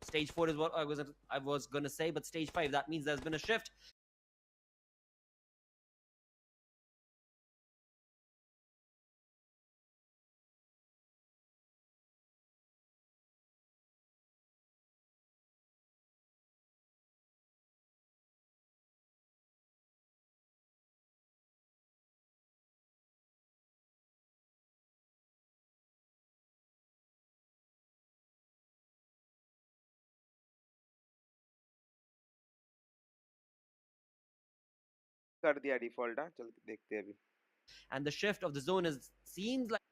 stage 4 is what I was gonna say, but stage 5, that means there's been a shift. कर दिया default. हाँ चल देखते हैं अभी। And the shift of the zone is seems like.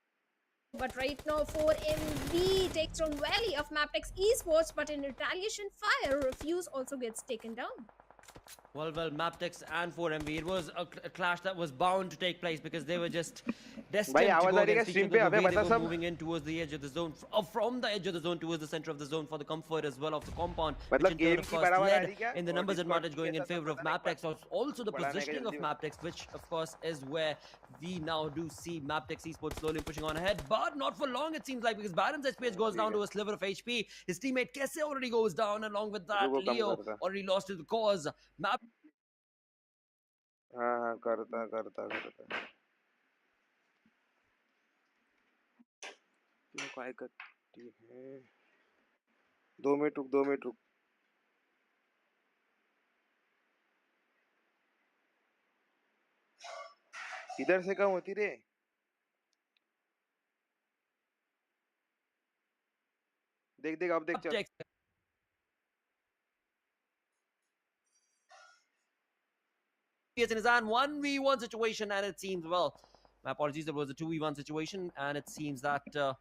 But right now, 4MV takes down Valley of Maptex Esports, but in retaliation fire, Refuse also gets taken down. Well, Maptex and 4MV, it was a clash that was bound to take place because they were just destined to go against each other. The way they were moving in towards the edge of the zone, from the edge of the zone towards the center of the zone for the comfort as well of the compound, which in turn, of course, led in the numbers advantage going in favor of Maptex. Also the positioning of Maptex, which, of course, is where we now do see Maptex Esports slowly pushing on ahead, but not for long, it seems like, because Baron's SPH goes down to a sliver of HP. His teammate Kesse already goes down. Along with that, Leo already lost his cause. हाँ हाँ करता करता करता क्यों काय करती है। 2 minute रुक 2 मिनट रुक। इधर से कम होती रे। देख देख अब देख चल। It's in his hand 1v1 situation, and it seems, well, my apologies, there was a 2v1 situation, and it seems that it is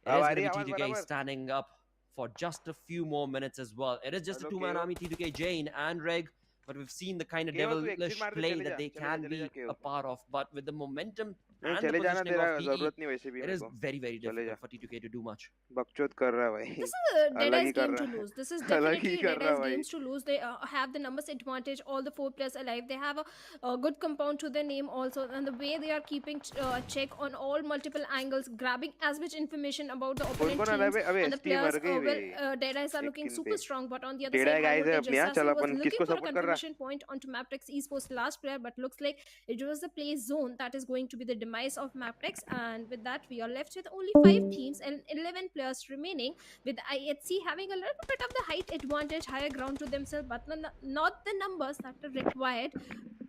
going to be T2K standing up for just a few more minutes as well. It is just a two-man army, T2K, Jane and Reg, but we've seen the kind of devilish play that they can be a part of. But with the momentum and the positioning of PE, it is very, very difficult for T2K to do much. बकचोद कर रहा है भाई। This is a Dead-Eyes game to lose. This is definitely Dead-Eyes games to lose. They have the numbers advantage, all the 4 players alive. They have a good compound to their name also, and the way they are keeping check on all multiple angles, grabbing as much information about the opponent teams and the players. Dead-Eyes are looking super strong, but on the other side, High Voltage Assassin was looking for a confirmation point onto Maptex Esports last player, but looks like it was the play zone that is going to be the demise of Maptex, and with that, we are left with only 5 teams and 11 players remaining, with IHC having a little bit of the height advantage, higher ground to themselves, but not the numbers that are required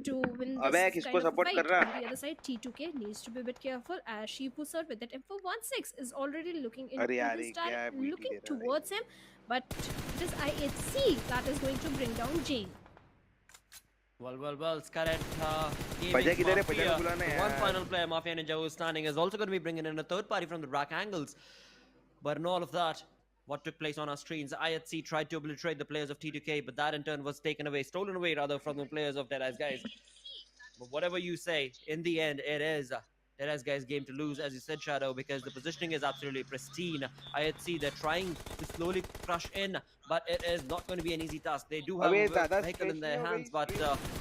to win this kind of fight. On the other side, T2K needs to be a bit careful, as Shipusar with that info 1-6 is already looking into his target, looking towards him, but it is IHC that is going to bring down Jane. Well, Scarlet Mafia, one final player, Mafia Ninja, who is standing, is also going to be bringing in a third party from the rack angles. But in all of that, what took place on our screens, IHC tried to obliterate the players of T2K, but that in turn was stolen away rather, from the players of Dead-Eyes Guys. But whatever you say, in the end, it is Dead-Eyes Guys' game to lose, as you said, Shadow, because the positioning is absolutely pristine. IHC, they're trying to slowly crush in, but it is not going to be an easy task. They do have a vehicle in their hands, but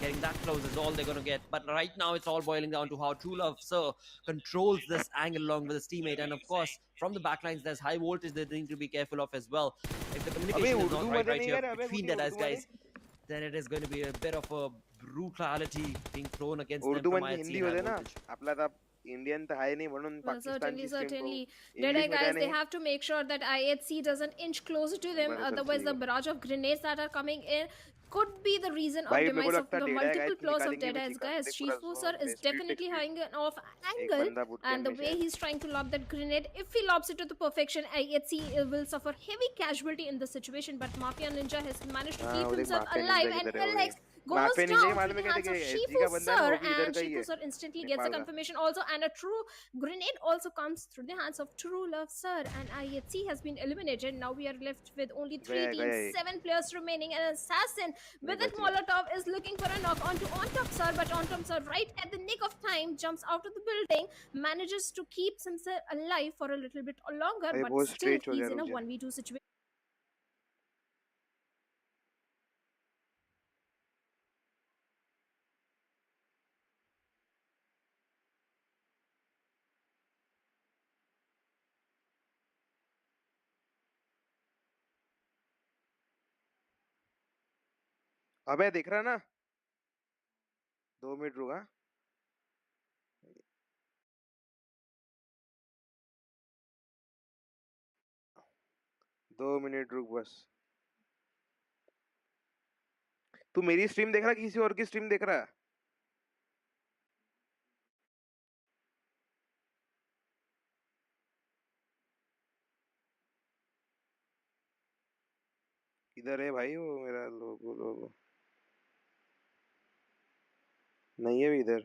getting that close is all they're going to get. But right now, it's all boiling down to how True Love Sir controls this angle along with his teammate. And of course, from the backlines, there's high voltage they need to be careful of as well. If the communication is not right here between Dead-Eyes Guys, then it is going to be a bit of a brutality being thrown against them from IHC and high voltage. Indian तो है नहीं म्हणून Certainly Dead-Eye Guys, they have to make sure that IHC doesn't inch closer to them, otherwise the barrage of grenades that are coming in could be the reason of demise of the multiple players of Dead-Eyes Guys. Shifu sir is definitely having an off angle, and the way he's trying to lob that grenade, if he lobs it to the perfection, IHC will suffer heavy casualty in this situation, but Mafia Ninja has managed to keep himself alive, and Alex goes down to the hands of Shifu sir, and Shifu sir instantly gets a confirmation also, and a true grenade also comes through the hands of True Love sir, and IHC has been eliminated. Now we are left with only 3 teams, 7 players remaining, and Assassin with that Molotov is looking for a knock onto OnTop sir, but OnTop sir right at the nick of time jumps out of the building, manages to keep himself alive for a little bit longer, but still he's in a 1v2 situation. अबे देख रहा ना 2 minute रुका 2 minute रुक बस तू मेरी stream देख रहा किसी और की स्ट्रीम देख रहा किधर है भाई वो मेरा लोगो लोगो नहीं है भी इधर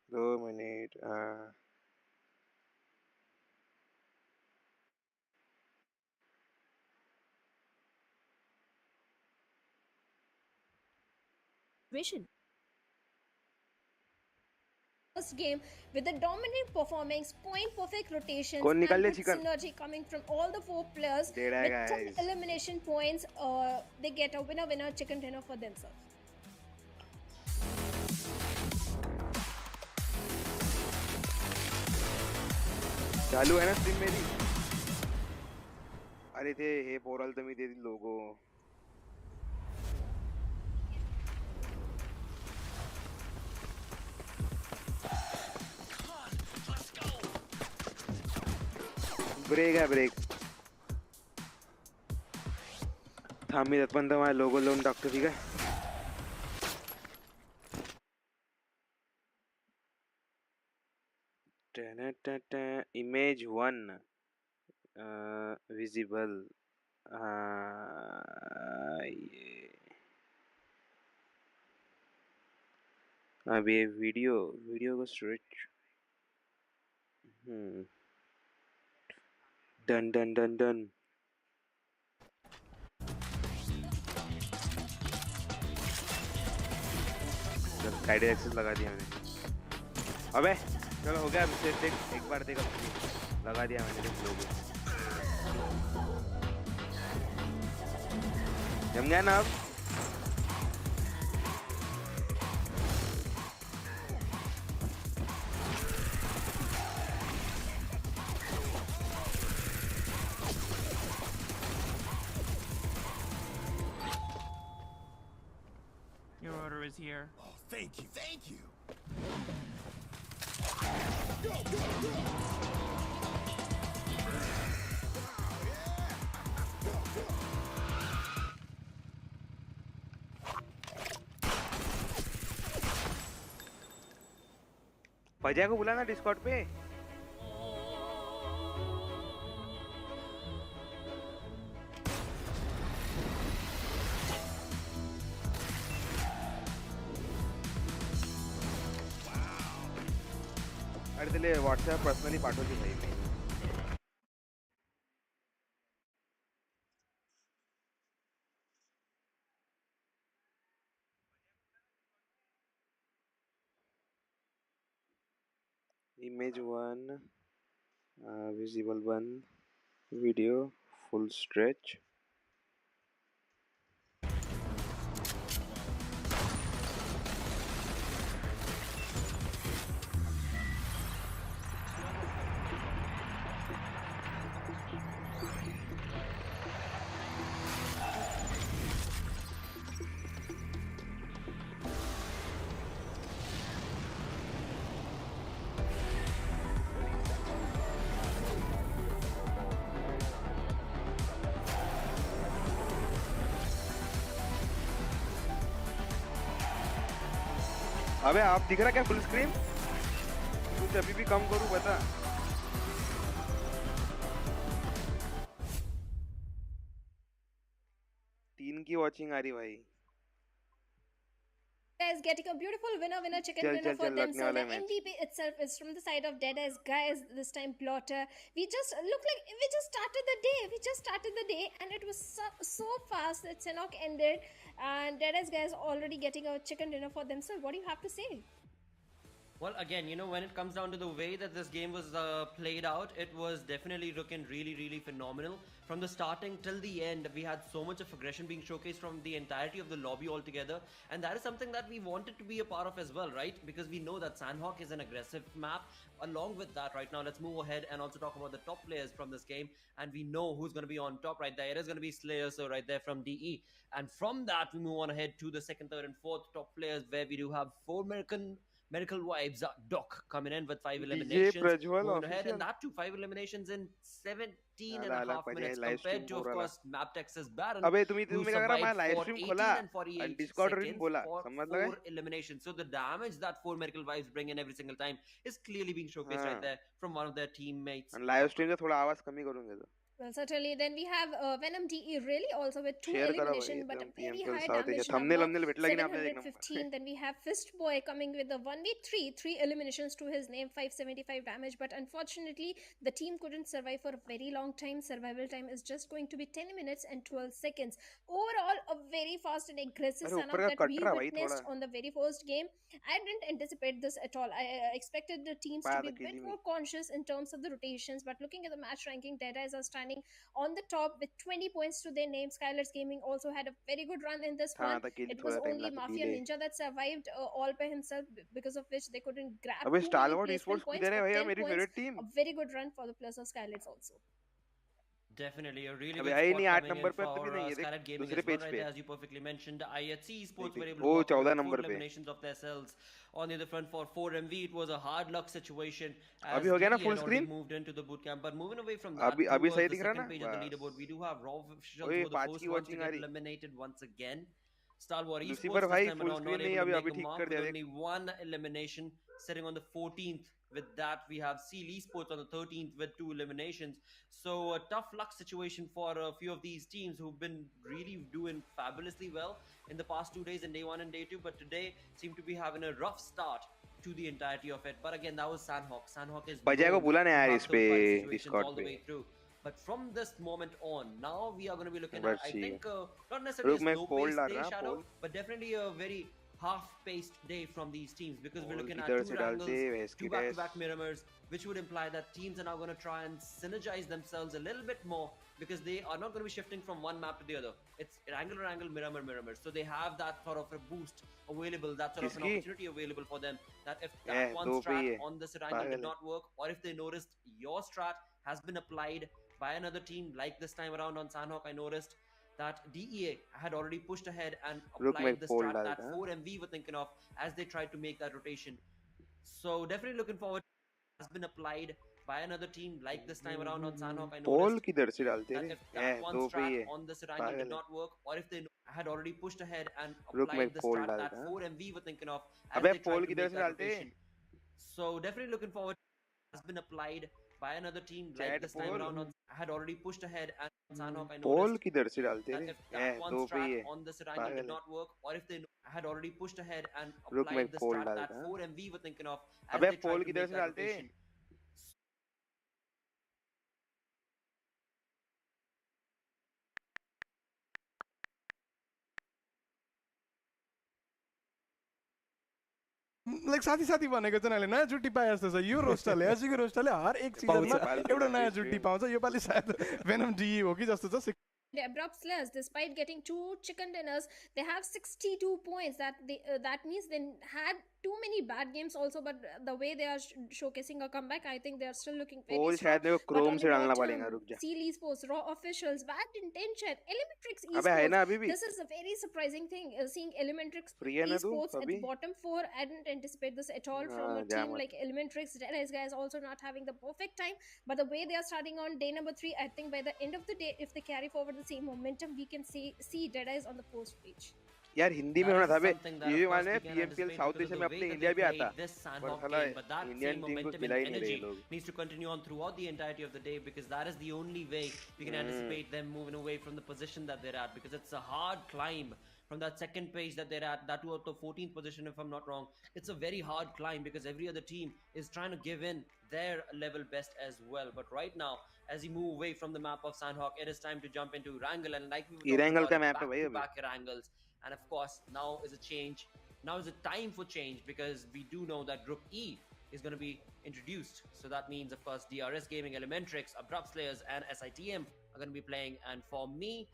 2 minute Vision. First game with the dominant performance, point perfect rotations, कौन निकाल and ले good chicken synergy coming from all the 4 players डेढ़ है with 10 guys elimination points. They get a winner chicken dinner for themselves. चालू है ना stream मेरी अरे थे हे पोरल तुम्ही ते लोगो ब्रेक आहे ब्रेक थांब मी तोपर्यंत माझा लोगो लावून टाकतो ठीक आहे इमेज 1 visible अब ये वीडियो को स्ट्रेच डन डन डन डन साइड एक्सेस लगा दिया मैंने अबे चलो हो गया देख एक बार देखा लगा दिया मैंने देख लोगो जम गया ना अब Your order is here. Oh, thank you. Thank you. फजा को बुलाना डिस्कॉर्ड पे अरे तेले व्हाट्सएप पर्सनली पाठवली भाई मी image 1 visible 1 video full stretch अबे आप दिख रहा क्या फुल स्क्रीन कुछ अभी भी कम करूं बता 3 की वॉचिंग आ रही भाई Guys, getting a beautiful winner chicken dinner for themselves. The MVP itself is from the side of Deadass guys. This time plotter. We just started the day, and it was so fast that Senok ended, and Deadass guys already getting a chicken dinner for themselves. What do you have to say? Well, again, you know, when it comes down to the way that this game was played out, it was definitely looking really, really phenomenal. From the starting till the end, we had so much of aggression being showcased from the entirety of the lobby altogether. And that is something that we wanted to be a part of as well, right? Because we know that Sandhawk is an aggressive map. Along with that, right now, let's move ahead and also talk about the top players from this game. And we know who's going to be on top right there. It is going to be Slayer, so right there from DE. And from that, we move on ahead to the second, third, and fourth top players, where we do have four Medical Vibes, Doc coming in with 5 DJ eliminations. Prajwal Moving ahead, and official. that too, 5 eliminations in 17 and आला a आला half पाहिजे minutes live stream compared to, of bore आला. course, Map Texas Baron, अबे तुम्ही who तुम्ही काय करा माझा survived live for stream 18 खोला and 48 आणि Discord वरून seconds बोला. for समजलं काय? 4 eliminations. So the damage that 4 Medical Vibes bring in every single time is clearly being showcased right there from one of their teammates. आणि live stream चा थोडा आवाज कमी करून घेतो. Well, certainly. Then we have Venom DE really also with 2 Share करा भाई, elimination, but a एकदम very PMPL high south damage thumbnail number, thumbnail भेटला की नाही आपल्याला एक number. 715. Then we have Fist Boy coming with a 1v3, 3 eliminations to his name, 575 damage. But unfortunately, the team couldn't survive for a very long time. Survival time is just going to be 10 minutes and 12 seconds. Overall, a very fast and aggressive अरे Sandhawk ऊपर का that cut we रहा भाई witnessed थोड़ा. on the very first game. I didn't anticipate this at all. I expected the teams to पाया be था a bit Kili more में. conscious in terms of the rotations. But looking at the match ranking, Dead Eyes are standing on the top with 20 points to their name. Skylar's Gaming also had a very good run in this हाँ one. था किली It was थोड़ा time only लगा Mafia delay. Ninja that survived all by himself, because of which they couldn't grab अबे too Star many Wars placement Esports points. किधर है But भाई? 10 मेरी points, favorite team. a very good run for the players of Skylar's also. Definitely a really अबे good है ही spot नहीं 8 coming in number पे for तो भी नहीं है. Skynet देख Gaming दूसरे as well पेज right पे. there, as you perfectly mentioned. IHC Sports देख, were able to वो walk away 14 with 4 नंबर पे. eliminations of themselves. On the other front for 4MV, it was a hard luck situation as अभी हो गया ना DE full had already screen? moved into the boot camp. But moving away from that अभी towards सही the दिख रहा second ना? page of the बस. leaderboard, we do have Raw officials ओए who were the 5 first की ones to watching uh get रही. eliminated once again. Star War Esports Lucifer this भाई time full around screen not नहीं able to अभी make अभी a ठीक mark कर with दिया only देख. one elimination sitting on the 14th. With that, we have Seal Esports on the 13th with 2 eliminations. So a tough luck situation for a few of these teams who've been really doing fabulously well in the past 2 days, in day 1 and day 2, but today seem to be having a rough start to the entirety of it. But again, that was Sandhawk. Sandhawk is बजाय को known बुला to नहीं यार have इस those पे fight situations Discord all the पे. way through. But from this moment on, now we are going to be looking बस at, I ठीक think, है. not necessarily रुक a मैं slow poll paced डाल day, रहा Shadow, poll. but definitely a very half-paced day from these teams, because we're Poll looking at किधर 2 से डालते Wrangles, वैस 2 की back-to-back Miramars, which would imply that teams are now going to try and synergize themselves a little bit more, because they are not going to be shifting from one map to the other. It's Wrangle, Miramar. So they have that sort of a boost available, that sort of an किसकी? opportunity available for them, that if that one दो पे ही strat है. on this Wrangle पागल did है. not work, or if they noticed your strat has been applied by another team, like this time around on Sandhawk, I noticed that DEA had already pushed ahead and रुक मैं applied the poll strat that डालता. 4MV were thinking of as they tried to make that rotation. So definitely looking forward. Has been applied by another team, like this time around on Sandhawk. I pole noticed किधर से डालते that रे? if that one दो पे ही strat है. on this Wrangle पागल did है. not work, or if they had already pushed ahead and रुक मैं applied the poll strat that डालता. 4MV were thinking of as अबे they tried पोल to किधर make से that डालते? rotation. So definitely looking forward. Has been applied by another team, like Chat this time poll. around on had already pushed ahead and on Sandhawk. I pole noticed किधर से डालते that रे? if that one दो पे ही strat है. on this Wrangle पागल did है. not work, or if they had already pushed ahead and रुक मैं applied the poll strat that डालता. 4MV were thinking of as अबे they tried पोल to किधर make से that डालते? rotation. लाइक साथी साथी भनेको चाहिँ नयाँ जुट्टी पाए जस्तो छ यो रोस्टरले एसजीको रोस्टरले हर एक सिजनमा एउटा नयाँ जुट्टी पाउँछ योपालि सायद वेनम डी हो कि जस्तो छ. The abrupt slayers, despite getting 2 chicken dinners, they have 62 points. That means they had too many bad games also, but the way they are showcasing a comeback, I think they are still looking very pole strong. शायद मेरे को But Chrome on से the डालना bottom, पड़ेगा. रुक जा. Seal Esports, Raw Officials, Bad Intention, Elementrix अबे है ना Esports. अभी भी? This is a very surprising thing, seeing Elementrix free है ना तू Esports at अभी? bottom 4. I didn't anticipate this at all from a जा team मत. like Elementrix. Dead Eyes guys also not having the perfect time, but the way they are starting on day number 3, I think by the end of the day, if they carry forward the same momentum, we can see Dead Eyes on the post page. यार हिंदी में That होना is था बे. something that, ये of course, माने we can PMPL anticipate south because Asia of में the अपने way that India they भी played आता. this पर Sandhawk साला game, but that Indian same team को momentum खिला and ही नहीं रहे energy लोग. needs to continue on throughout the entirety of the day, because that is the only way we can anticipate them moving away from the position that they're at, because it's a hard climb from that second page that they're at, that to the 14th position if I'm not wrong. It's a very hard climb because every other team is trying to give in their level best as well. But right now, as you move away from the map of Sandhawk, it is time to jump into Wrangle, and like we were talking Wrangle about का map है भाई अभी. back-to-back Wrangles, and of course now is a change Now is the time for change, because we do know that Group E is going to be introduced. So that means, of course, DRS Gaming, Elementrix, Abrupt Slayers, and SITM are going to be playing. And for me,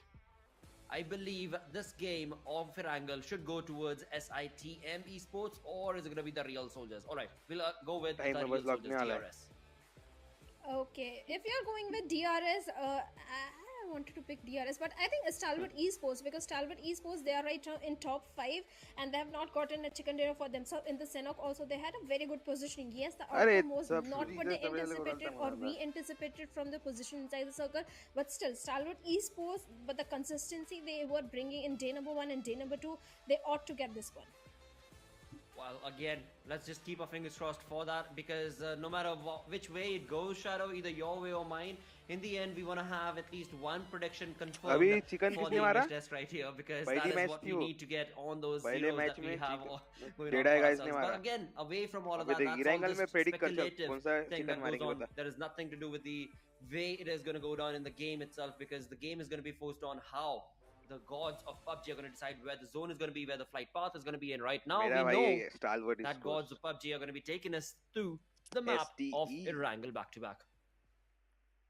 I believe this game of Firangle should go towards SITM esports, or is it going to be the Real Soldiers? All right, we'll go with the Real Soldiers DRS. Okay, if you're going with DRS, I wanted to pick DRS, but I think Stalwart Esports, because Stalwart Esports, they are right in top 5 and they have not gotten a chicken dinner for themselves. In the Senok also, they had a very good positioning. Yes, the outcome was not what they anticipated or we anticipated from the position inside the circle, but still, Stalwart Esports, but the consistency they were bringing in day number 1 and day number 2, they ought to get this one. Well, again, let's just keep our fingers crossed for that, because no matter which way it goes, Shadow, either your way or mine, in the end, we want to have at least one prediction confirmed for the English test right here, because that is what we need to get on those zeros that we have going on for ourselves. But again, away from all of that, that's all just speculative thing that goes on. There is nothing to do with the way it is going to go down in the game itself, because the game is going to be forced on how the gods of PUBG are going to decide where the zone is going to be, where the flight path is going to be. And right now, we know that gods of PUBG are going to be taking us through the map of Erangel back-to-back.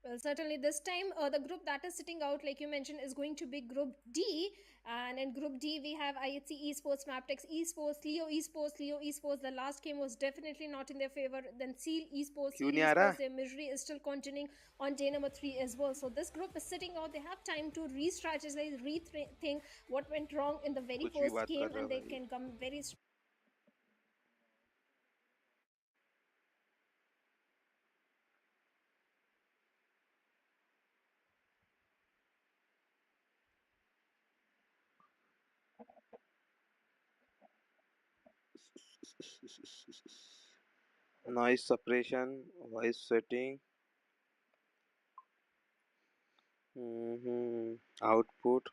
Well, certainly this time, the group that is sitting out, like you mentioned, is going to be Group D. And in Group D, we have IHC Esports, Maptex Esports, Leo Esports. The last game was definitely not in their favor. Then Seal Esports, their misery is still continuing on day number 3 as well. So this group is sitting out. They have time to re-strategize, rethink what went wrong in the very first game, and they can come very strong. Noise suppression, voice setting, output,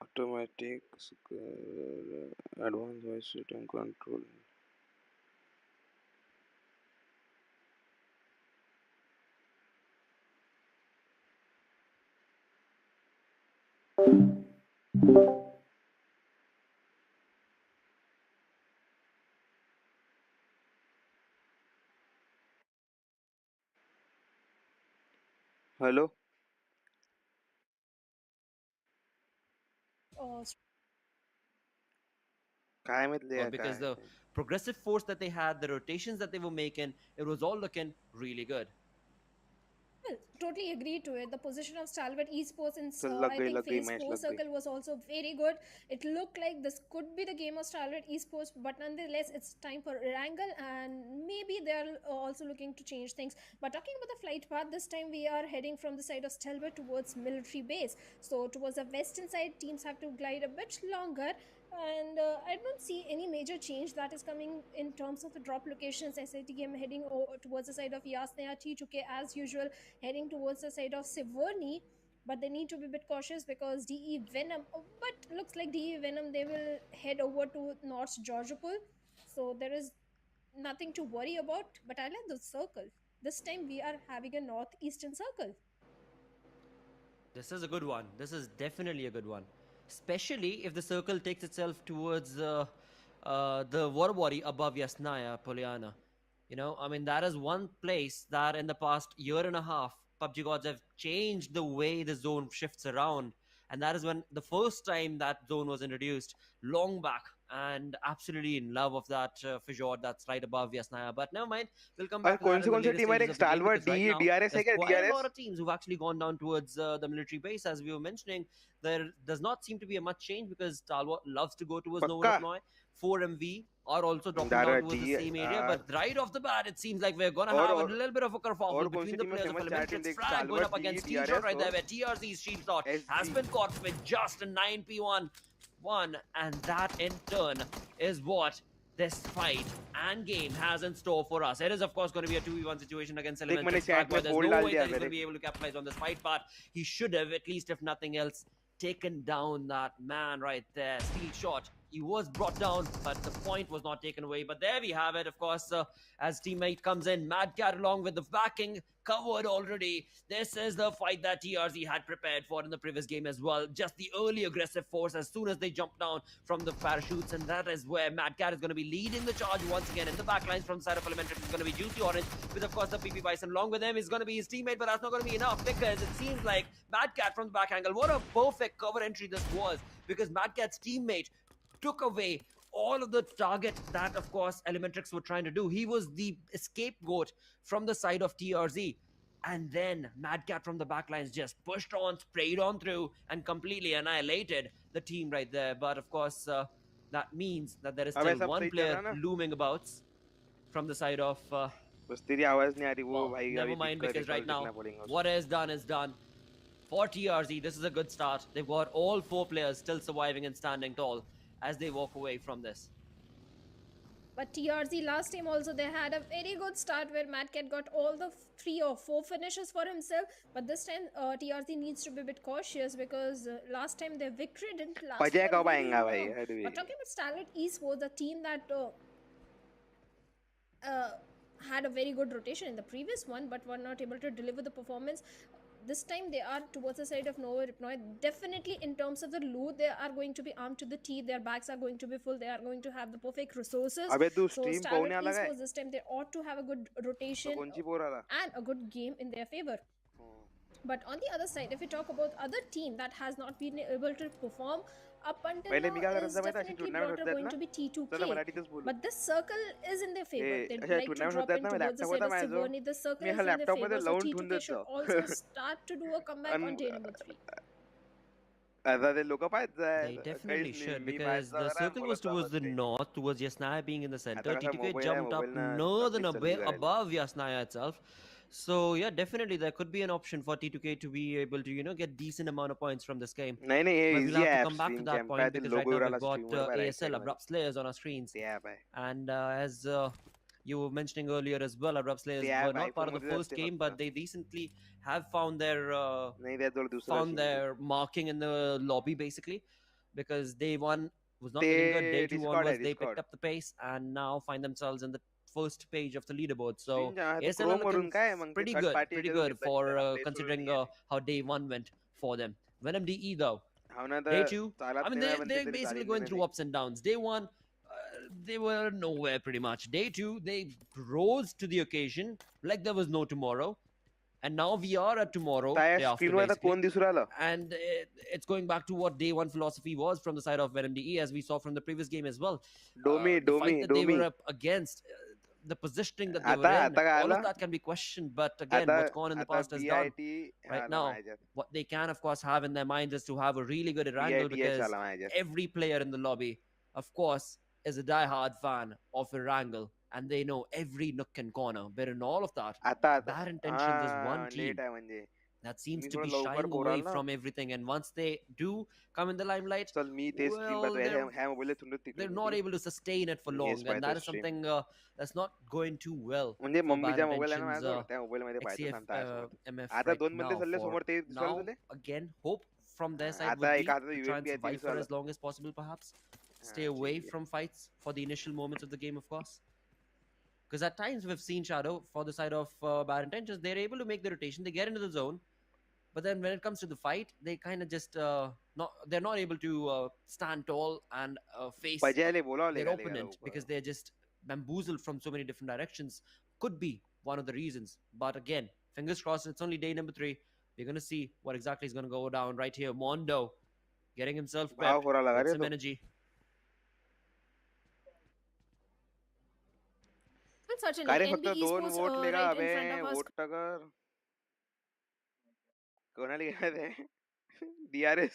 automatic, advanced voice setting control. Hello? Because the progressive force that they had, the rotations that they were making, it was all looking really good. Well, totally agree to it. The position of Stalwart Esports in I think phase 4 circle was also very good. It looked like this could be the game of Stalwart Esports, but nonetheless, it's time for Erangel, and maybe they're also looking to change things. But talking about the flight path, this time we are heading from the side of Stalwart towards military base. So towards the western side, teams have to glide a bit longer. And I don't see any major change that is coming in terms of the drop locations. SITM heading towards the side of Yasnaya, T2K as usual heading towards the side of Siverny, but they need to be a bit cautious because DE Venom, but looks like DE Venom, they will head over to North Georgopol, so there is nothing to worry about. But I like the circle. This time we are having a northeastern circle. This is a good one. This is definitely a good one, especially if the circle takes itself towards the Warwari above Yasnaya, Poliana. You know, I mean, that is one place that in the past year and a half, PUBG gods have changed the way the zone shifts around. And that is when the first time that zone was introduced, long back, and absolutely in love of that fjord that's right above Yasnaya. But never mind, we'll come back to that in the later stages of the game, because right now, there's quite a lot of teams who've actually gone down towards the military base. As we were mentioning, there does not seem to be a much change, because Talwar loves to go towards Novorapnoi. 4MV are also dropping down towards the same area, but right off the bat, it seems like we're gonna have a little bit of a kerfuffle between the players of Elementrix. Frag going up against Steel Shot right there, where TRC's Shield Shot has been caught with just a 9p1, and that in turn is what this fight and game has in store for us. It is, of course, going to be a 2v1 situation against Elementrix. There's no way that he's going to be able to capitalize on this fight, but he should have, at least if nothing else, taken down that man right there. Steel Shot He was brought down, but the point was not taken away. But there we have it, of course, as teammate comes in. Mad Cat along with the backing, covered already. This is the fight that TRZ had prepared for in the previous game as well. Just the early aggressive force as soon as they jump down from the parachutes, and that is where Mad Cat is going to be leading the charge once again in the backlines from the side of Elementrix. Is going to be Juicy Orange with, of course, the PP Bison. Along with him is going to be his teammate, but that's not going to be enough because it seems like Mad Cat from the back angle. What a perfect cover entry this was, because Mad Cat's teammate took away all of the target that, of course, Elementrix were trying to do. He was the scapegoat from the side of TRZ. And then Mad Cat from the backlines just pushed on, sprayed on through, and completely annihilated the team right there. But, of course, that means that there is still one player looming about from the side of... well, never mind, because right now, what is done. For TRZ, this is a good start. They've got all 4 players still surviving and standing tall as they walk away from this. But TRZ last time also, they had a very good start where Mad Cat got all the 3 or 4 finishes for himself. But this time, TRZ needs to be a bit cautious because last time their victory didn't last for very long. But talking about Starlight Esports, the team that had a very good rotation in the previous one, but were not able to deliver the performance. This time they are towards the side of Nova Ripnoy. Definitely in terms of the loot, they are going to be armed to the teeth. Their bags are going to be full. They are going to have the perfect resources. So Starlight Esports this time, they ought to have a good rotation and a good game in their favor. But on the other side, if we talk about other team that has not been able to perform up until now, is definitely going to be T2K. But this circle is in their favor. They'd like to drop in towards the side of Sigourney. The circle is in their favor, so T2K should also start to do a comeback on day number 3. They definitely should, because the circle was towards the north, towards Yasnaya being in the center. T2K jumped up northern above Yasnaya itself. So yeah, definitely there could be an option for T2K to be able to, get decent amount of points from this game. But we'll have to come back to that point, because right now we've got ASL Abrupt Slayers on our screens. And as you were mentioning earlier as well, Abrupt Slayers were not part of the first game, but they recently have found their marking in the lobby, basically, because day 1 was not looking good. Day 2 onwards, they picked up the pace and now find themselves in the first page of the leaderboard. So ASL are looking pretty good for considering how day 1 went for them. Venom DE though, day 2, I mean they're basically going through ups and downs. Day 1, they were nowhere pretty much. Day 2, they rose to the occasion like there was no tomorrow. And now we are at tomorrow, day after, basically. And it's going back to what day 1 philosophy was from the side of Venom DE, as we saw from the previous game as well. The fight that they were up against, the positioning that they were in, all of that can be questioned. But again, what's gone in the past is done. Right now, what they can, of course, have in their minds is to have a really good Erangel, because every player in the lobby, of course, is a die-hard fan of Erangel. And they know every nook and corner. But in all of that, Bad Intentions is one team that seems to be shying away from everything. And once they do come in the limelight, well, they're not able to sustain it for long. And that is something that's not going too well for Bad Intentions, XCF, MF right now. Again, hope from their side would be to try and survive for as long as possible, perhaps. Stay away from fights for the initial moments of the game, of course. Because at times we've seen Shadow for the side of Bad Intentions, they're able to make the rotation, they get into the zone, but then when it comes to the fight, they kind of just they're not able to stand tall and face their opponent, because they're just bamboozled from so many different directions. Could be one of the reasons. But again, fingers crossed, it's only day number 3. We're going to see what exactly is going to go down right here. Mondo getting himself prepped with some energy. Certainly, NB Esports right in front of us. DRS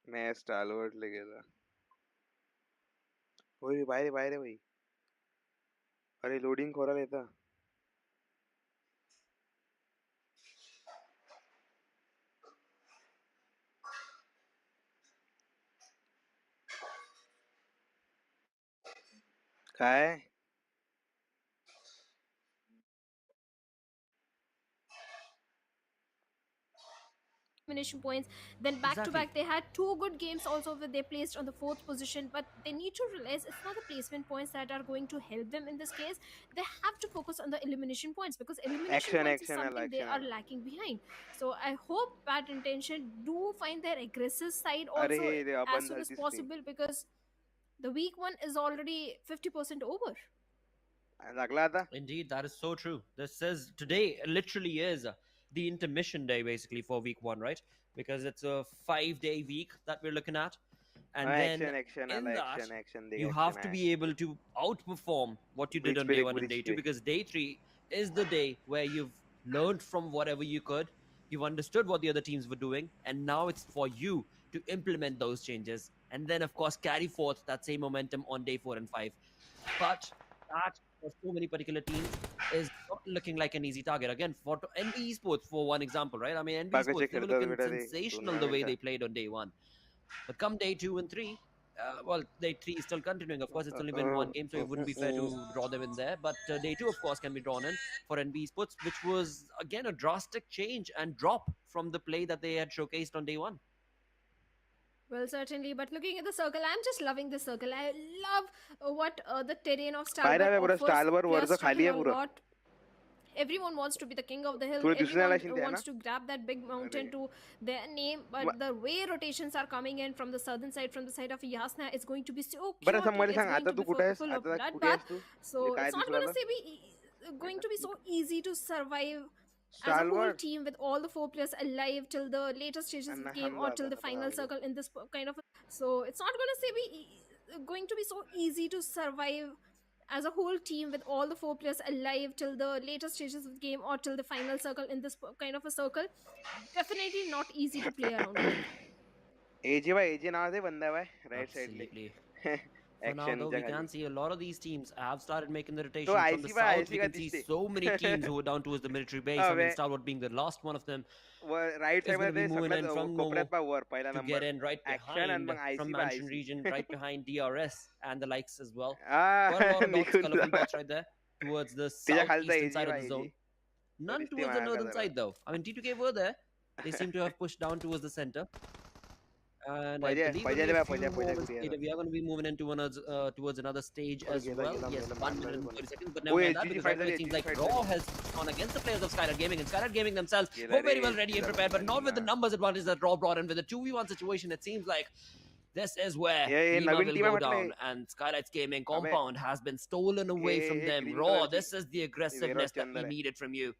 मैं स्टालवर्ड लगेगा ओए बाहर भाई अरे loading खोरा लेता काय elimination points. Then back to back, they had 2 good games also where they placed on the 4th position. But they need to realize it's not the placement points that are going to help them in this case. They have to focus on the elimination points, because elimination points is something they are lacking behind. So I hope Bad Intention do find their aggressive side also as soon as possible, because the week 1 is already 50% over. Indeed, that is so true. This is today literally is the intermission day basically for week 1, right? Because it's a 5-day week that we're looking at. And then in that, you have to be able to outperform what you did on day 1 and day 2, because day 3 is the day where you've learned from whatever you could, you've understood what the other teams were doing, and now it's for you to implement those changes and then of course carry forth that same momentum on day 4 and 5. But that for so many particular teams is not looking like an easy target. Again, for NB Esports, for one example, right? I mean, NB Esports, they were looking sensational the way they played on day 1. But come day 2 and 3, well, day 3 is still continuing. Of course, it's only been 1 game, so it wouldn't be fair to draw them in there. But day 2, of course, can be drawn in for NB Esports, which was, again, a drastic change and drop from the play that they had showcased on day 1. Well, certainly, but looking at the circle, I'm just loving the circle. I love what the terrain of Stalwart offers. Everyone wants to be the king of the hill. Everyone wants to grab that big mountain to their name. But the way rotations are coming in from the southern side, from the side of Yasna, is going to be so chaotic. It's going to be full of bloodbath. So it's not going to be so easy to survive as a whole team with all the 4 players alive till the later stages of the game or till the final circle in this kind of. So it's not going to be so easy to survive as a whole team with all the 4 players alive till the later stages of the game or till the final circle in this kind of a circle. Definitely not easy to play around with. AJ now they banda hai right Absolutely. side. For now, though, we can see a lot of these teams have started making the rotation from the south. We can see so many teams who are down towards the military base. I mean, Stalwart being the last one of them. Right is going to be moving in from Novo to get in right behind from Mansion region, right behind DRS and the likes as well. Got a lot of dots, colorful dots right there towards the southeastern side of the zone. None towards the northern side, though. I mean, T2K were there. They seem to have pushed down towards the center. And I believe we are going to be moving into towards another stage as well. Yes, 1 minute and 30 seconds. But never mind that, because right now it seems like Raw has gone against the players of Skylar Gaming, and Skylar Gaming themselves were very well ready and prepared, but not with the numbers advantage that Raw brought in. With the 2v1 situation, it seems like this is where Lima will go down, and Skylight's Gaming compound has been stolen away from them. Raw, this is the aggressiveness that we needed from you.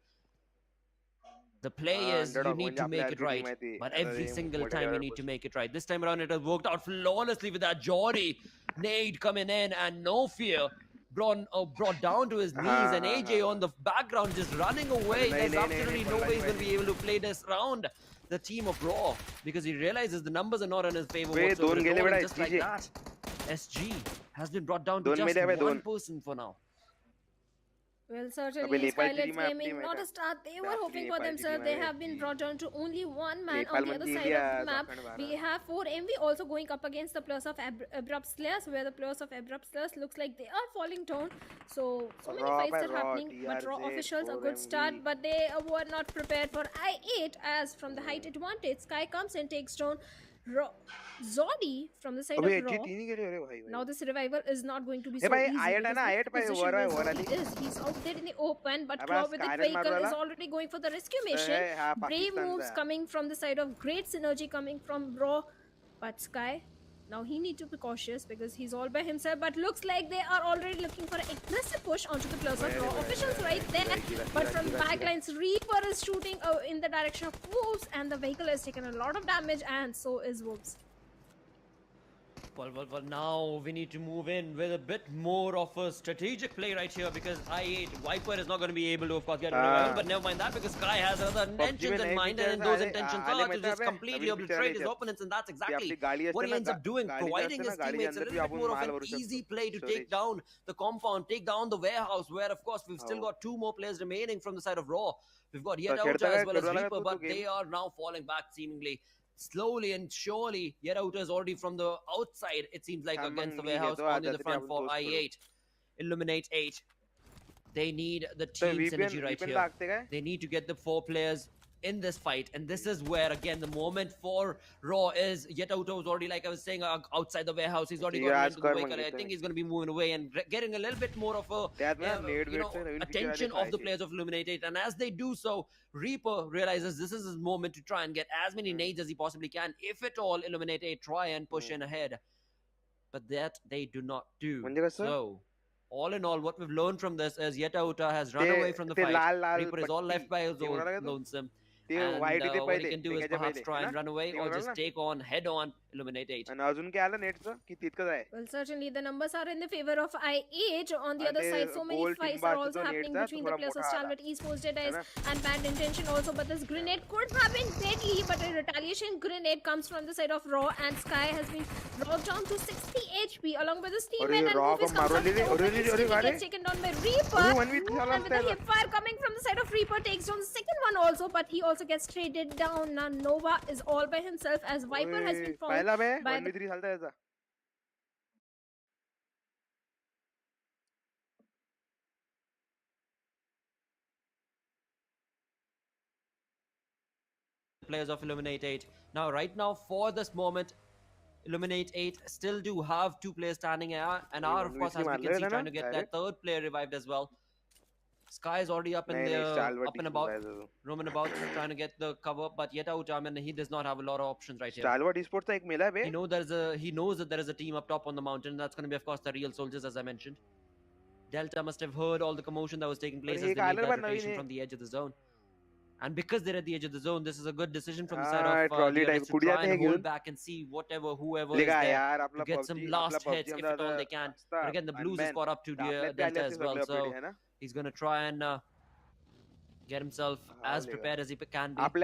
The play is you need to make it right, but every single time you need to make it right. This time around it has worked out flawlessly with that Jordy nade coming in, and no fear brought down to his knees, and AJ on the background just running away. There's absolutely no way he's going to be able to play this round, the team of Raw, because he realizes the numbers are not in his favor whatsoever. Just like that, SG has been brought down to just one person for now. Well, certainly, Skylight's Gaming, not a start. They were hoping for themselves. They have been brought down to only one man on the other side of the map. We have 4 MV also going up against the players of Abrupt Slayers, where the players of Abrupt Slayers looks like they are falling down. So many fights are happening, but Raw officials a good start, but they were not prepared for I8, as from the height advantage, Sky comes and takes down Zodi from the side of Raw. Now this revival is not going to be so easy. He's out there in the open, but Raw with the vehicle is already going for the rescue mission. Brave moves coming from the side of great synergy coming from Raw, but Sky, now he needs to be cautious because he's all by himself, but looks like they are already looking for an aggressive push onto the players of Raw officials right there. But from backlines, Reaper is shooting in the direction of Wolves, and the vehicle has taken a lot of damage, and so is Wolves. Well, now we need to move in with a bit more of a strategic play right here, because I8 Viper is not going to be able to, of course, get a revival, but never mind that, because Sky has other intentions in mind, and those intentions are to just completely obliterate his opponents, and that's exactly what he ends up doing, providing his teammates a little bit more of an easy play to take down the compound, take down the warehouse, where, of course, we've still got 2 more players remaining from the side of Raw. We've got Yedauta as well as Reaper, but they are now falling back seemingly. Slowly and surely, Yedauta is already from the outside, it seems like, against the warehouse on the front for I8. Illuminate 8. They need the team synergy right here. They need to get the 4 players in this fight. And this is where, again, the moment for Raw is Yetauto is already, like I was saying, outside the warehouse. He's already gotten into the vehicle. I think he's going to be moving away and getting a little bit more of a attention of the players of Illuminate 8. And as they do so, Reaper realizes this is his moment to try and get as many nades as he possibly can, if at all Illuminate 8 try and push in ahead. But that they do not do. So, all in all, what we've learned from this is Yetauta has run away from the fight. Reaper is all left by his own lonesome. And what he can do is perhaps try and run away or just take on, head on, Illuminate 8. Well, certainly the numbers are in the favor of I8. On the other side, so many fights are also happening between the players of Stalwart, Esports, Deadies, and Bad Intention also. But this grenade could have been deadly, but a retaliation grenade comes from the side of Raw, and Sky has been brought down to 60 HP along with his teammate, and Movies comes up gets taken down by Reaper. And with the hip fire coming from the side of Reaper, takes down the second one also, but he also gets traded down. Now Nova is all by himself as Viper has been found by the players of Illuminate 8. Now, right now, for this moment, Illuminate 8 still do have 2 players standing here, and are, of course, as we can see, trying to get that third player revived as well. Sky is already up in the up and about, roaming about, trying to get the cover, but Yetauta, I mean, he does not have a lot of options right here. Stalwart Esports ek mila be. He knows that there is a team up top on the mountain. That's going to be, of course, the real soldiers, as I mentioned. Delta must have heard all the commotion that was taking place as they made that rotation from the edge of the zone. And because they're at the edge of the zone, this is a good decision from the side of DRS to try and hold back and see whoever is there to get some last hits if at all they can. But again, the Blues is caught up to Delta as well, so he's going to try and get himself as prepared as he can be. But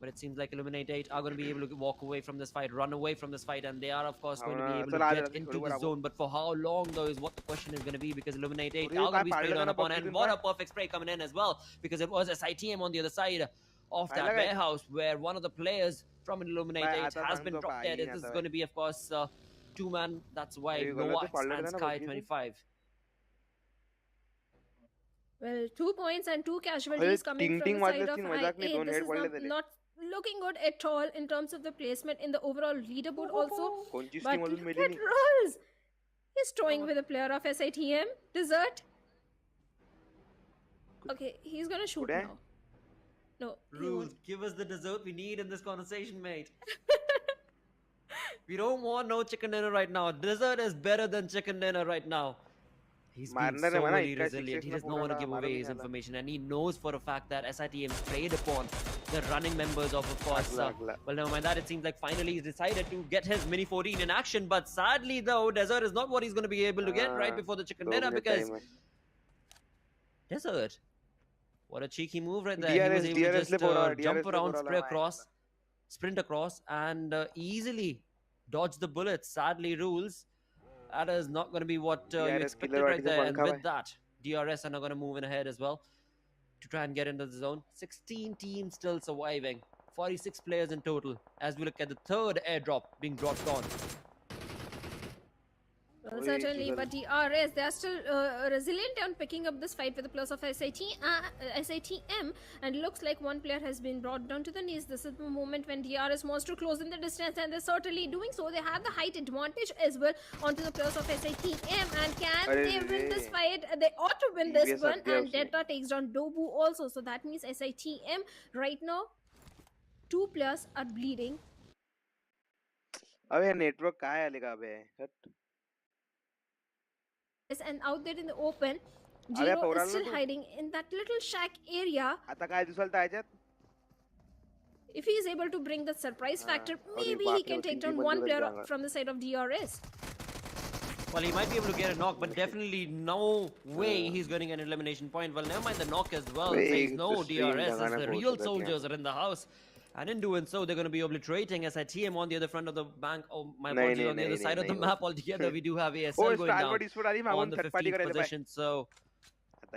it seems like Illuminate 8 are going to be able to walk away from this fight, run away from this fight, and they are, of course, going to be able to get into the zone. But for how long, though, is what the question is going to be, because Illuminate 8 are going to be sprayed on upon. And what a perfect spray coming in as well, because it was SITM on the other side of that warehouse where one of the players from Illuminate 8 has been dropped dead. This is going to be, of course, 2-man. That's why Noah and Sky 25. Well, 2 points and 2 casualties coming from the side of I8. This is not looking good at all in terms of the placement in the overall leaderboard also. But look at Rolls. He's toying with a player of SITM. Desert. Okay, he's gonna shoot now. No. Rules, give us the dessert we need in this conversation, mate. We don't want no chicken dinner right now. Dessert is better than chicken dinner right now. He's been so really resilient. He does not want to give away his information, and he knows for a fact that SITM played upon the running members of course. Well, never mind that. It seems like finally he's decided to get his Mini 14 in action, but sadly, though, Desert is not what he's going to be able to get right before the chicken dinner, because Desert, what a cheeky move right there. He was able to just jump around, sprint across, and easily dodge the bullets. Sadly, Rules, that is not going to be what you expected right there. And with that, DRS are now going to move in ahead as well to try and get into the zone. 16 teams still surviving. 46 players in total as we look at the third airdrop being dropped on. Well, certainly, but DRS, they are still resilient on picking up this fight with the plus of SITM, and looks like one player has been brought down to the knees. This is the moment when DRS wants to close in the distance, and they're certainly doing so. They have the height advantage as well onto the plus of SITM, and can they win this fight? They ought to win this one, and Delta takes down Dobu also. So that means SITM right now, 2 players are bleeding. अबे network कहाँ है लिखा बे? And out there in the open, Jiro is still hiding in that little shack area. If he is able to bring the surprise factor, maybe he can take down one player from the side of DRS. Well, he might be able to get a knock, but definitely no way he's getting an elimination point. Well, never mind the knock as well. Says no DRS, as the real soldiers are in the house. And in doing so, they're going to be obliterating SITM on the other front of the bank. Oh, my apologies, on the other side of the map altogether. We do have ASL going down on the 15th position. So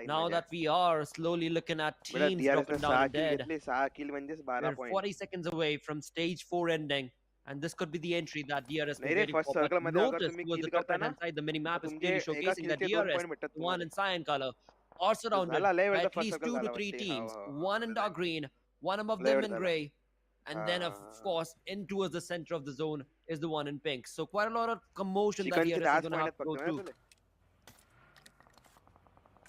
now that we are slowly looking at teams dropping down dead, we're 40 seconds away from stage 4 ending. And this could be the entry that DRS will get for. But notice towards the top right hand side, the mini map is clearly showcasing that DRS, the one in cyan color, are surrounded झाला, लय by वेळचा at first least circle 2 to झाला 3 वाटते. teams. हो, One in dark green, one above लय them वेळ in झाला. grey, and then of course in towards the center of the zone is the one in pink. So quite a lot of commotion that चिकनची DRS is 10 going to have point to go फक्त through. तुले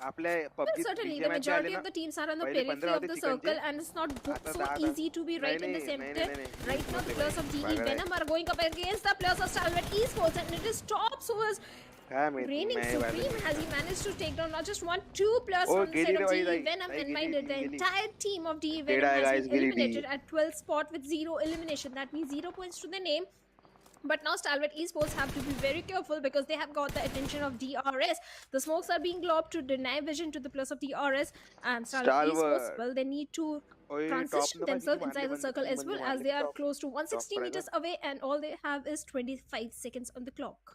आपल्या Well, PUBG certainly, the BGMI चे आले majority ना of the teams are on the पहिले periphery 15 of the होते चिकनचे. circle, and it's not आता so 10 easy to be right in the center. Right now, the players of GE Venom are going up against the players of Stalwart Esports, and it is Tops who is काय माहिती reigning मैं supreme as he managed to take down not just one, two players Oh, from the side गेली of रे GE by, Venom, ताई and गेली, minded the गेली. entire team of GE Dead Venom eye has guys, been गेली eliminated ती. at 12th spot with 0 elimination. That means 0 points to the name. But now Stalwart Esports have to be very careful because they have got the attention of DRS. The smokes are being globed to deny vision to the plus of DRS, and Stalwart Esports, well, they need to ओए transition top themselves inside the circle as well, as they are close to 160 Top meters away, and all they have is 25 seconds on the clock.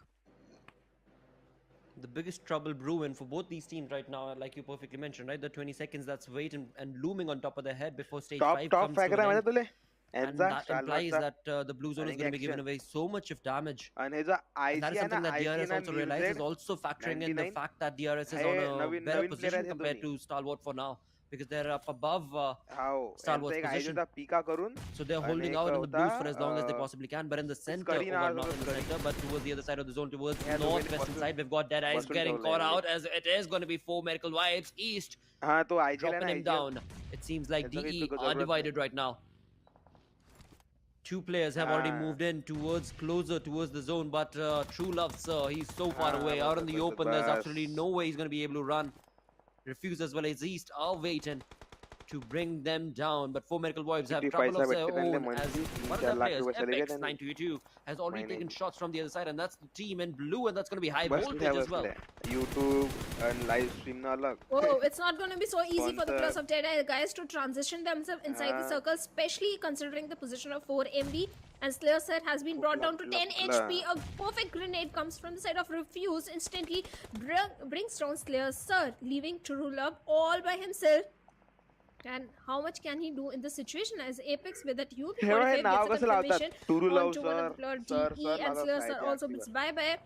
The biggest trouble brewing for both these teams right now, like you perfectly mentioned, right? The 20 seconds that's waiting and looming on top of their head before stage 5 top comes to फॅकर an आहे end. तुले And that implies that the blue zone is going to be giving away so much of damage. आणि जो And that is IG आहे ना something that IG DRS also realizes, also factoring in the 99. fact that DRS is Hey, on a Naveen- better Naveen player position आहेत compared to दोन्ही. Stalwart for now, because they're up above हाव Stalwart's यांचा एक IG position. होता पिका करून So they're आणि holding एक out in the होता, boost for as long as they possibly can. But in the center, Curry well, नावाचा not in the Curry. center, but towards the other side of the zone, towards Yeah, the northwestern bottom- side, we've got Dead Eyes bottom getting down caught lane. out as it is going to be 4 Miracle Vibes east, हा तो IG dropping him down. It seems like त्याचं काही DE चुकीचं are जरूरत divided right now. Two players have already Ah. moved in closer towards the zone, but True Love, sir, he's so far Ah, away. Out in the but open, there's bas. absolutely no way he's going to be able to run. Refuse as well as East are waiting to bring them down, but 4 Miracle Vibes have किती trouble of पैसा their भेटते त्यांना own as monthly? one of 3-4 their lakh players, रुपये चले गए Apex त्यांना. 922, has already महिने. taken shots from the other side, and that's the team in blue, and that's going to be high बस voltage as well. YouTube and live stream ना अलग Oh, it's not going to be so easy for the Sponsor. plus of Deadeye guys to transition themselves inside the Ah. circle, especially considering the position of 4 MB. And Slayer set has been brought down to 10 HP. A perfect grenade comes from the side of Refuse, instantly brings down Slayer Sir, leaving True Love all by himself. And how much can he do in this situation as Apex with that UP हे बघ, हे नाव gets कसं लावतात? information True Love onto one of the player sir, DE sir and लावतात Slayer नाही Sir ते also actually. bits bye-bye.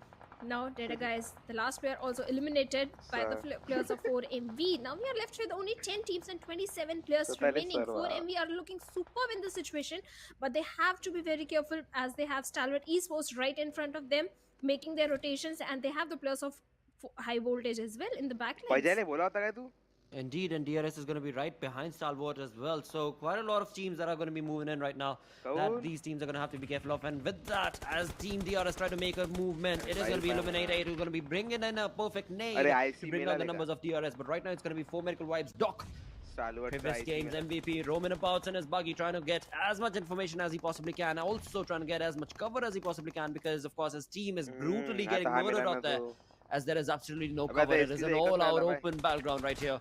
Now, Data guys, the last player also eliminated by the Sir. players of 4MV. Now we are left with only 10 teams and 27 players So that is remaining. sir, 4MV are looking superb in this situation, but they have to be very careful as they have Stalwart Esports right in front of them, making their rotations, and they have the players of high voltage as well in the back lines. पैजाने बोला होता काय तू Indeed, and DRS is going to be right behind Stalwart as well. So quite a lot of teams that are going to be moving in right now that these teams are going to have to be careful of. And with that, as Team DRS try to make a movement, it is going to be Illuminated who's going to be bringing in a perfect nade to bring down the numbers of DRS. But right now, it's going to be 4 Miracle Vibes. Doc, previous games MVP, roaming about in his buggy, trying to get as much information as he possibly can. Also trying to get as much cover as he possibly can because, of course, his team is brutally getting murdered out there. As there is absolutely no cover. It is an all-out open battleground right here.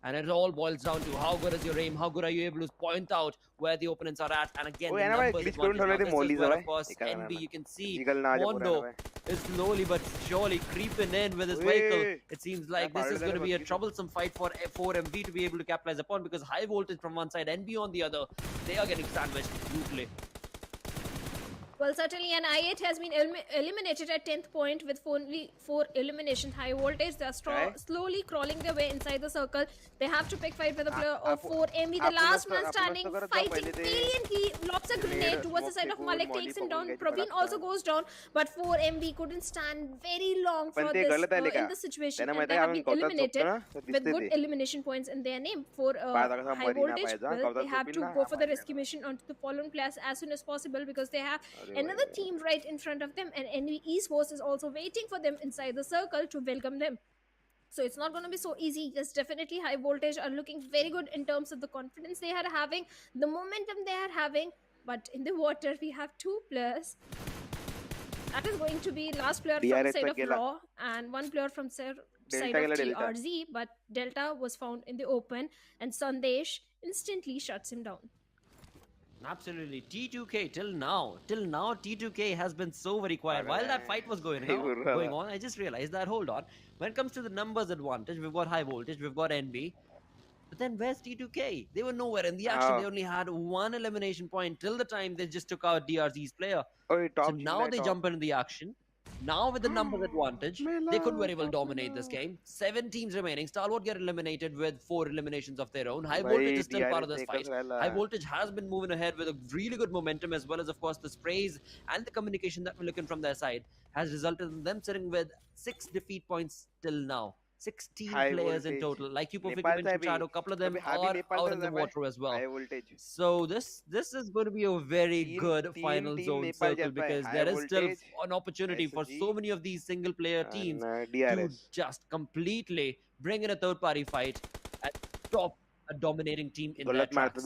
And it all boils down to how good is your aim, how good are you able to point out where the opponents are at. And again, Oh, the yeah, numbers glitch advantage. करून Now, ठेवले ते this is mollies where, हवे. of course, एका NB, जणाला. you can see Eagle ना आजा Mondo पुराना is slowly but surely creeping in with his Wait. vehicle. It seems like Yeah, this is going to be a Parallel troublesome fight for 4MV to be able to capitalize upon because high voltage from one side, NB on the other, they are getting sandwiched brutally. Well, certainly an I8 has been eliminated at 10th point with only 4 eliminations. High voltage, they are slowly crawling their way inside the circle. They have to pick fight with the player of 4MV. The last man standing, fighting valiantly, lobs a grenade towards the side of Malik, takes him down. Praveen also goes down, but 4MV couldn't stand very long for this in this situation. And they have been eliminated with good elimination points in their name. For high voltage, well, they have to go for the rescue mission onto the fallen players as soon as possible because they have another team right in front of them, and NV Esports is also waiting for them inside the circle to welcome them. So it's not going to be so easy. Yes, definitely high voltage are looking very good in terms of the confidence they are having, the momentum they are having. But in the water, we have 2 players. That is going to be last player from the side of Raw and one player from side of TRZ. But Delta was found in the open, and Sandesh instantly shuts him down. Absolutely. T2K till now T2K has been so very quiet. While that fight was going on, I just realized that, hold on, when it comes to the numbers advantage, we've got high voltage, we've got NB. But then where's T2K? They were nowhere in the action. They only had 1 elimination point till the time they just took out DRZ's player. So now they jump into the action. Now with the numbers advantage, they could very well dominate this game. 7 teams remaining. Stalwart get eliminated with 4 eliminations of their own. High Voltage is still part of this fight. High Voltage has been moving ahead with a really good momentum, as well as, of course, the sprays and the communication that we're looking from their side has resulted in them sitting with 6 defeat points till now. 16 players in total. Like you perfectly mentioned, Chado, a couple of them are out in the water as well. So this is going to be a very good final zone circle, because there is still an opportunity for so many of these single player teams to just completely bring in a third party fight and stop a dominating team in their tracks.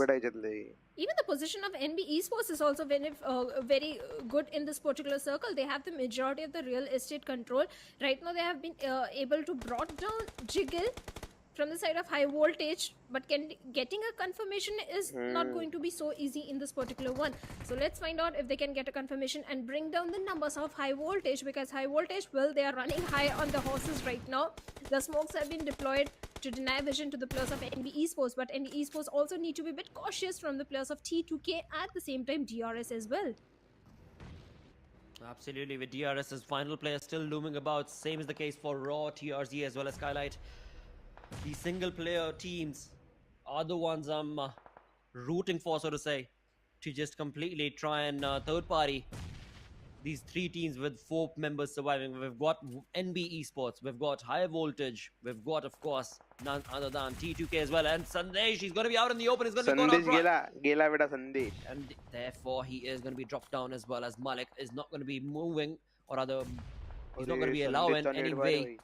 Even the position of NB Esports is also very good in this particular circle. They have the majority of the real estate control. Right now they have been able to brought down Jiggle from the side of High Voltage, but getting a confirmation is not going to be so easy in this particular one. So let's find out if they can get a confirmation and bring down the numbers of High Voltage, because High Voltage, well, they are running high on the horses right now. The smokes have been deployed to deny vision to the players of NB Esports, but NB Esports also need to be a bit cautious from the players of T2K, at the same time DRS as well. Absolutely, with DRS's final player still looming about. Same is the case for Raw, TRZ as well as Skylight. The single player teams are the ones I'm rooting for, so to say, to just completely try and third party these 3 teams with 4 members surviving. We've got NB Esports, we've got High Voltage, we've got, of course, none other than T2K as well, and Sandesh, he's going to be out in the open. He's going to be gone out front. And therefore he is going to be dropped down, as well as Malik is not going to be moving, or rather he's not going to be allowing any way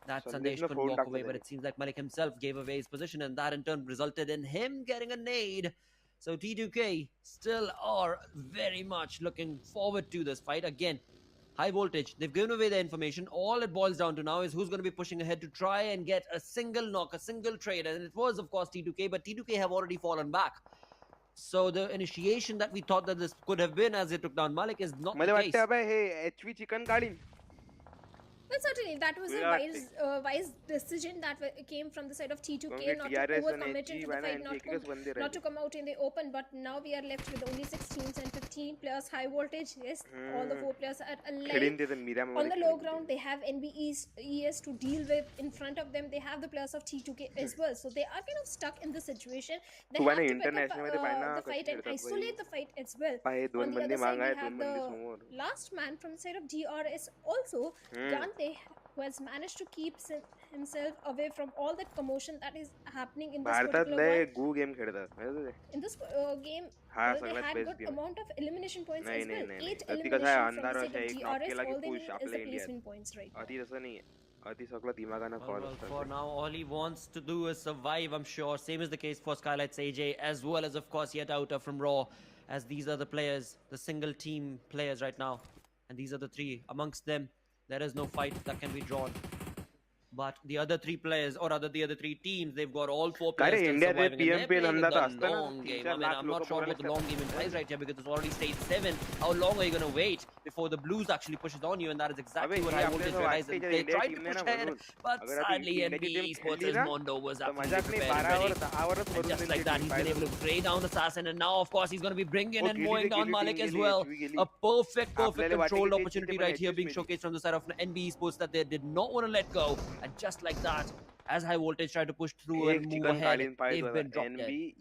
that Sandesh could walk away, but it seems like Malik himself gave away his position, and that in turn resulted in him getting a nade. So T2K still are very much looking forward to this fight. Again, High Voltage, they've given away the information. All it boils down to now is who's going to be pushing ahead to try and get a single knock, a single trade. And it was, of course, T2K, but T2K have already fallen back. So the initiation that we thought that this could have been as they took down Malik is not the case. Well, certainly, that was a wise decision that came from the side of T2K, not to overcommit into the fight, not to come out in the open. But now we are left with only 6 teams and 15 players. High Voltage, yes, all the 4 players are alive. On the low ground, they have NB ES to deal with. In front of them, they have the players of T2K as well. So they are kind of stuck in this situation. They have to pick up the fight and isolate the fight as well. On the other side, we have the last man from the side of DRS also, Gante, who has managed to keep himself away from all that commotion that is happening in this particular one. In this game, well, they had good amount of elimination points as well. 8 eliminations from the side of DRS. All they need is the placement points right now. Well, for now, all he wants to do is survive, I'm sure. Same is the case for Skylight's AJ, as well as, of course, Yet Outer from Raw, as these are the players, the single team players right now. And these are the 3. Amongst them, there is no fight that can be drawn. But the other 3 players, or rather the other 3 teams, they've got all 4 players still surviving. And they're playing the long game. I mean, I'm not sure what the long game implies right here, because it's already stage 7. How long are you going to wait before the Blues actually pushes on you? And that is exactly what High Voltage realized. They tried to push ahead, but sadly NB Esports' Mondo was absolutely prepared and ready. And just like that, he's been able to spray down Assassin. And now, of course, he's going to be bringing and mowing down Malik as well. A perfect controlled opportunity right here being showcased from the side of NB Esports that they did not want to let go. And just like that, as High Voltage tried to push through and move ahead, they've been dropped dead.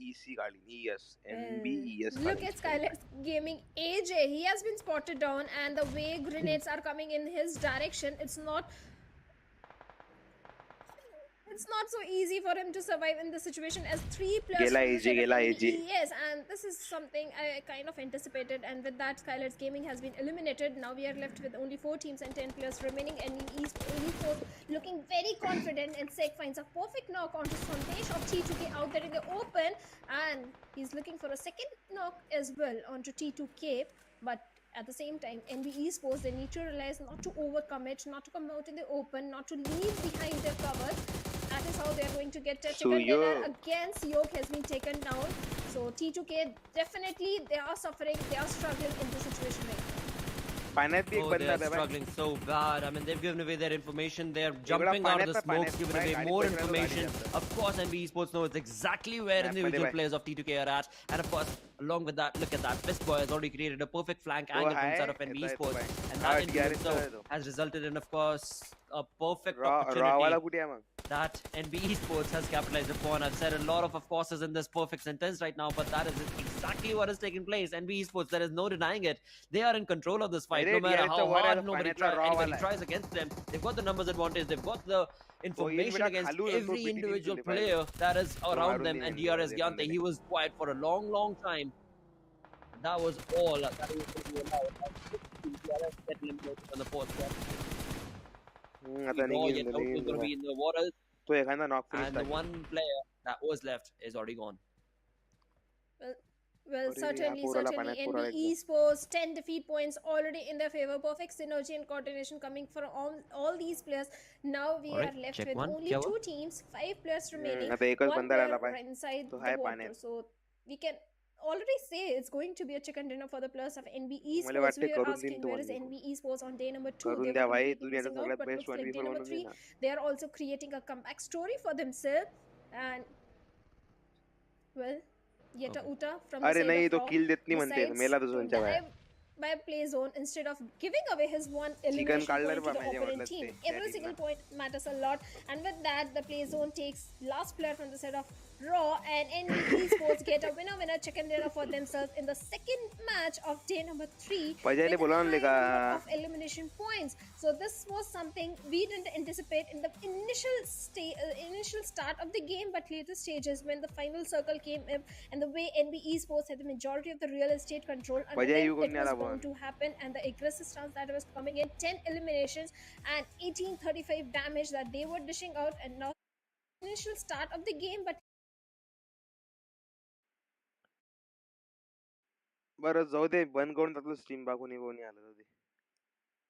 Look at Skylight's Gaming AJ. He has been spotted down, and the way grenades are coming in his direction, it's not so easy for him to survive in this situation, as 3 players. Yes, and this is something I kind of anticipated, and with that, Skylight's Gaming has been eliminated. Now we are left with only 4 teams and 10 players remaining, and Esports looking very confident, and Sek finds a perfect knock onto Sandesh of T2K out there in the open, and he's looking for a second knock as well onto T2K, but at the same time, NB Esports, they need to realize not to overcommit, not to come out in the open, not to leave behind their covers. That is how they are going to get a chicken dinner. Again, Seok has been taken down. So T2K, definitely they are suffering, they are struggling in this situation right now. पाण्यात B एक Oh, बंदा they're आहे bye. struggling so bad. I mean, they've given away their information. They're एवढा jumping out of the पाण्यात smokes, giving away गाडी more पैसे राहिलो, गाडी information. जास्त. Of course, NB Esports knows exactly where Map मध्ये individual by. players of T2K are at. And of course, along with that, look at that. Fist Boy has already created a perfect flank तो angle from आहे, side of NB येतो Esports. Bye. And हा, that in doing DRS so चा आहे तो. has resulted in, of course, a perfect raw opportunity वाला कुठे आहे मग? that NB Esports has capitalized upon. I've said a lot of courses in this perfect sentence right now, but that is exactly what has taken place. NB Esports, there is no denying it. They are in control of this fight. अरे, No matter DRS चा how वर आहे, hard तो anybody पाण्यातला raw वाला आहे. tries against them, they've got the numbers advantage. They've got the information बेटा against खालून तो every BT individual team तुले player that is around maroon them. देईन And मी DRS मध्ये Gyante, he was quiet for a long, long time. That was all that he was going to be allowed. DRS get eliminated on the fourth one. आता Raw निघेल, yet out is going to निघेल. be in the waters. तो एखादा knock finish And the one player that was left is already gone. Well, अरे, certainly, हा पोराला certainly. पाण्यात NB पोराला एकदम. Esports, 10 defeat points already in their favor. Perfect synergy and coordination coming from all these players. Now we Alright, are left check with one. only क्या हुआ? 2 teams, 5 players remaining. आता एकच One बंदा राहिला player bye. inside तो the hi water. पाण्यात. So we can already say it's going to be a chicken dinner for the players of NB मला Esports. वाटते We are करून asking देईन where is तुम्हाला. NB Esports on day number 2. करून They द्या were भाई, completely दुनियाचा missing out, सगळ्यात but best looks like 1v4 day number बनवून 3 देणार. they are also creating a comeback story for themselves. And well, yet a Uta from the अरे side नाही, of तो Raw किल देत नाही म्हणते, decides मेला तो to झोनच्या बाहेर. dive by play zone instead of giving away his one chicken elimination काढलं रे point to बा the माझ्या opponent वाटलं team. ते, त्या Every single teamला. point matters a lot, and with that, the play zone takes last player from the side of Raw, and NB Esports get a winner chicken dinner for themselves in the second match of day number 3 पजायले with a बोलावून high लेका. number of elimination points. So this was something we didn't anticipate in the initial start of the game, but later stages when the final circle came in, and the way NB Esports had the majority of the real estate control, and पजाई then येऊ it कोण was आला bound to happen, and the aggressive stance that was coming in, 10 eliminations and 1835 damage that they were dishing out, and now initial start of the game, but बरं जाऊ दे, बंद करून टाकलं stream, बा कोणी कोणी आलं जाऊ दे.